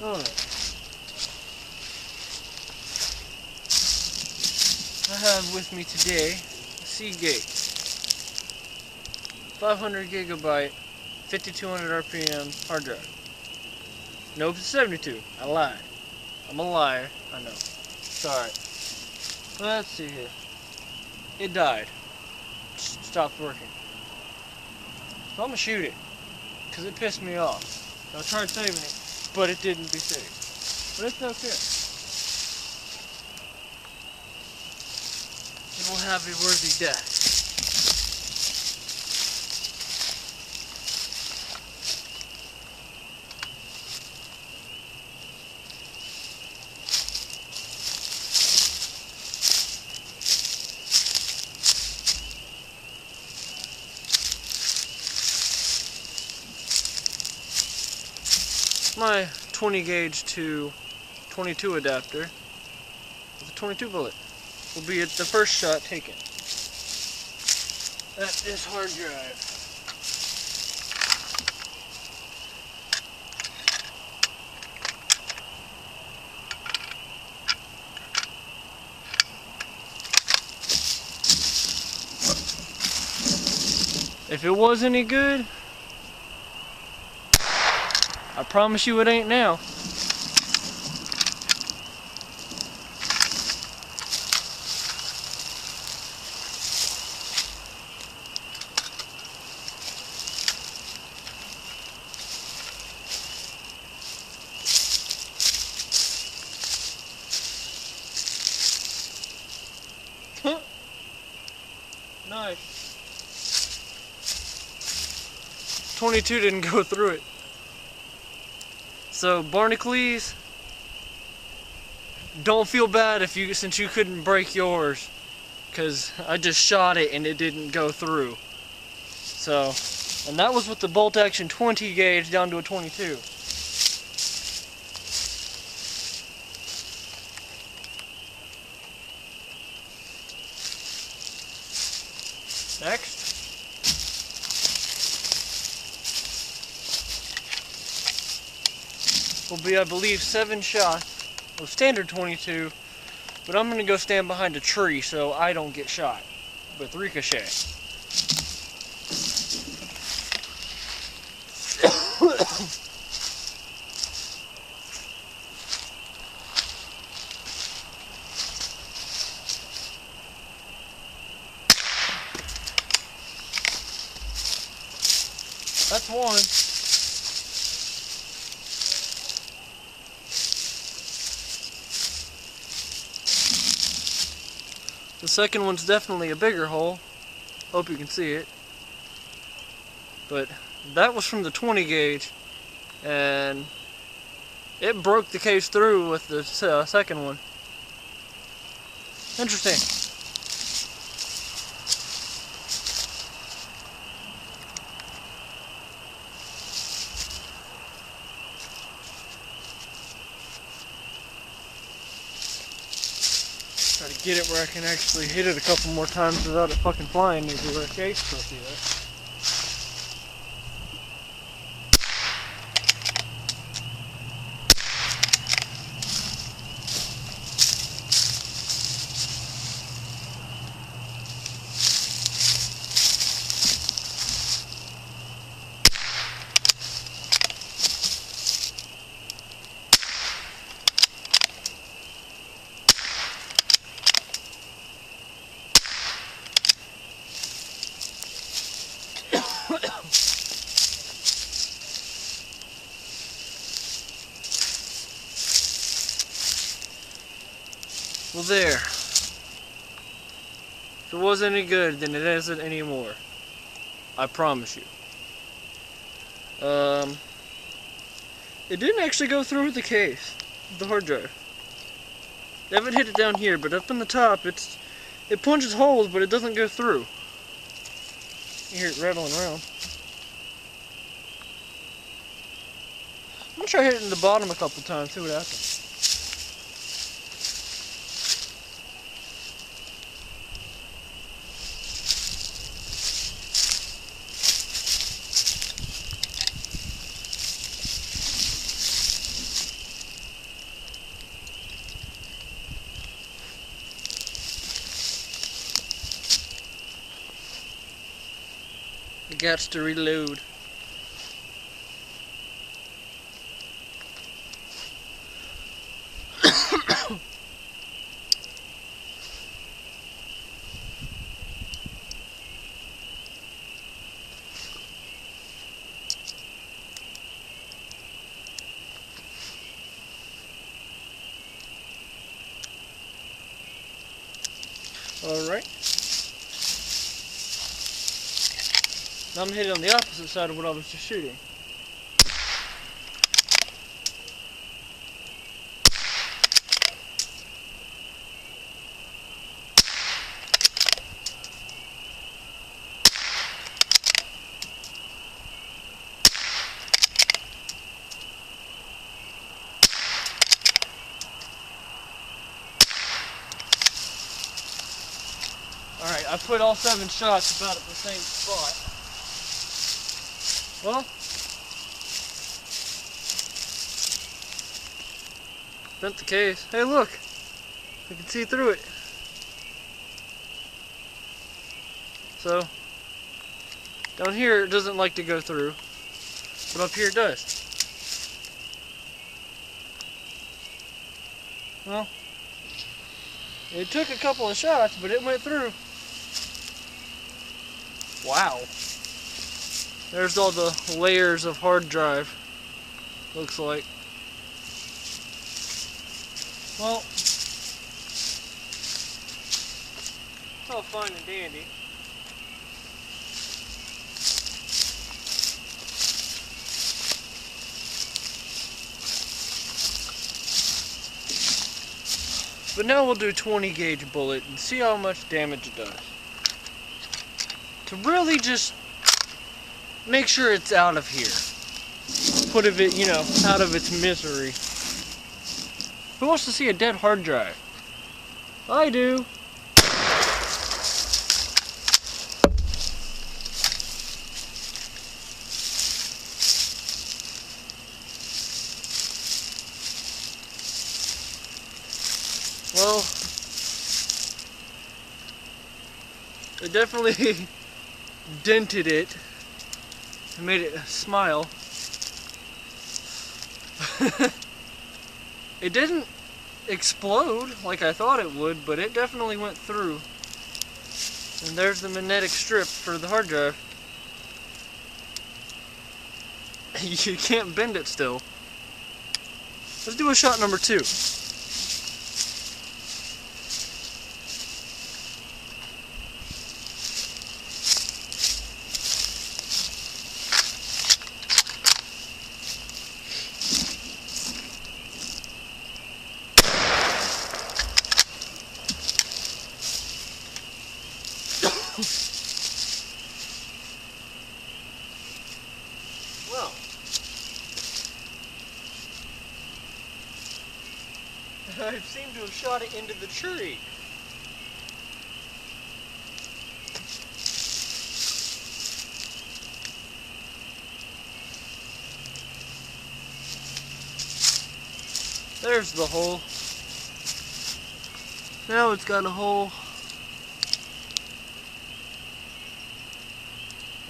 Alright. I have with me today a Seagate 500 gigabyte 5200 RPM hard drive. Nope, it's 72. I lied. I'm a liar. I know. Sorry. Let's see here. It died. Stopped working. So I'm gonna shoot it because it pissed me off. I tried saving it, but it didn't be saved. But it's okay. It will have a worthy death. My 20 gauge to 22 adapter with a 22 bullet will be at the first shot taken at this hard drive. If it was any good, I promise you it ain't now. Nice. 22 didn't go through it. So Barnacles, don't feel bad since you couldn't break yours, because I just shot it and it didn't go through. So, and that was with the bolt action 20 gauge down to a 22. Next. Will be, I believe, 7 shots of standard 22, but I'm gonna go stand behind a tree so I don't get shot with ricochet. That's one. The second one's definitely a bigger hole. Hope you can see it. But that was from the 20 gauge, and it broke the case through with the second one. Interesting. Try to get it where I can actually hit it a couple more times without it fucking flying everywhere. Okay, so see that. Well, there. If it wasn't any good, then it isn't anymore. I promise you. It didn't actually go through with the case, the hard drive. I haven't hit it down here, but up in the top, it punches holes, but it doesn't go through. You hear it rattling around. I'm gonna try hitting the bottom a couple times, see what happens. Gots to reload. Alright. Now I'm gonna hit it on the opposite side of what I was just shooting. Alright, I put all 7 shots about at the same spot. Well, bent the case. Hey look, I can see through it. So, down here it doesn't like to go through, but up here it does. Well, it took a couple of shots, but it went through. Wow. There's all the layers of hard drive, looks like. Well, it's all fine and dandy. But now we'll do a 20-gauge bullet and see how much damage it does. To really just make sure it's out of here. Put it, you know, out of its misery. Who wants to see a dead hard drive? I do. Well, I definitely dented it and made it smile. It didn't explode like I thought it would, but it definitely went through. And there's the magnetic strip for the hard drive. You can't bend it still. Let's do a shot number 2. Well, I seem to have shot it into the tree. There's the hole. Now it's got a hole.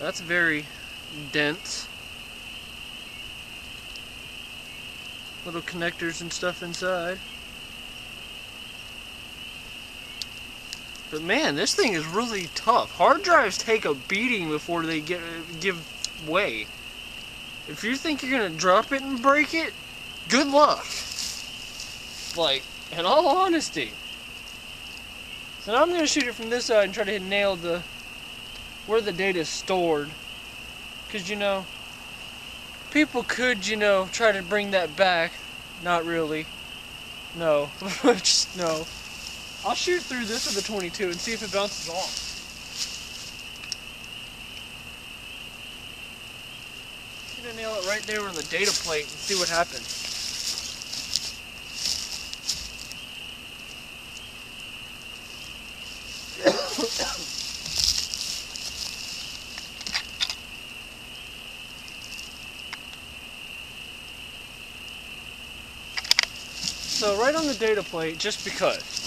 That's very dense. Little connectors and stuff inside. But man, this thing is really tough. Hard drives take a beating before they give way. If you think you're gonna drop it and break it, good luck. Like, in all honesty. So now I'm gonna shoot it from this side and try to nail where the data is stored. Because, you know, people could, you know, try to bring that back. Not really. No. Just no. I'll shoot through this with the 22 and see if it bounces off. I'm gonna nail it right there on the data plate and see what happens. So right on the data plate, just because.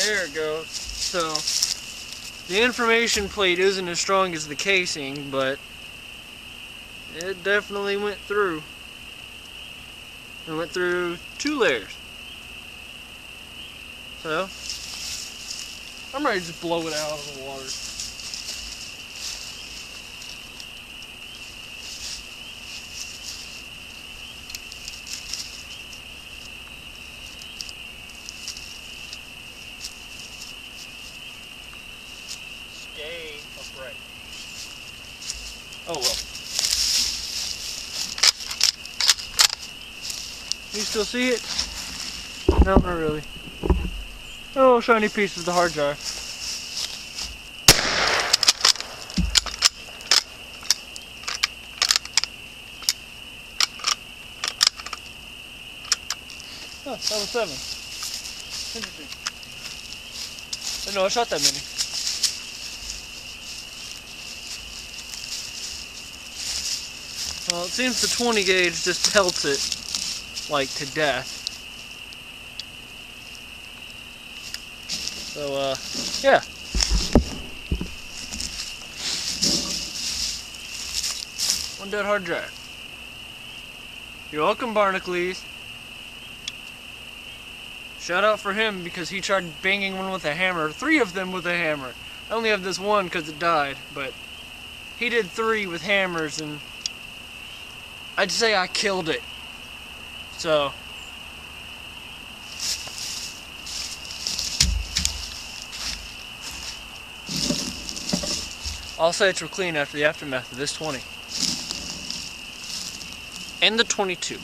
There it goes. So, the information plate isn't as strong as the casing, but it definitely went through. It went through 2 layers. So, I'm ready to just blow it out of the water. Stay upright. Oh well. You still see it? No, not really. Oh, shiny piece of the hard drive. Oh, that was 7. Interesting. I didn't know I shot that many. Well, it seems the 20 gauge just pelts it, like, to death. So, yeah. One dead hard drive. You're welcome, Barnacles. Shout out for him because he tried banging one with a hammer. 3 of them with a hammer. I only have this one because it died, but he did 3 with hammers, and I'd say I killed it. So, all sights were clean after the aftermath of this 20. And the 22.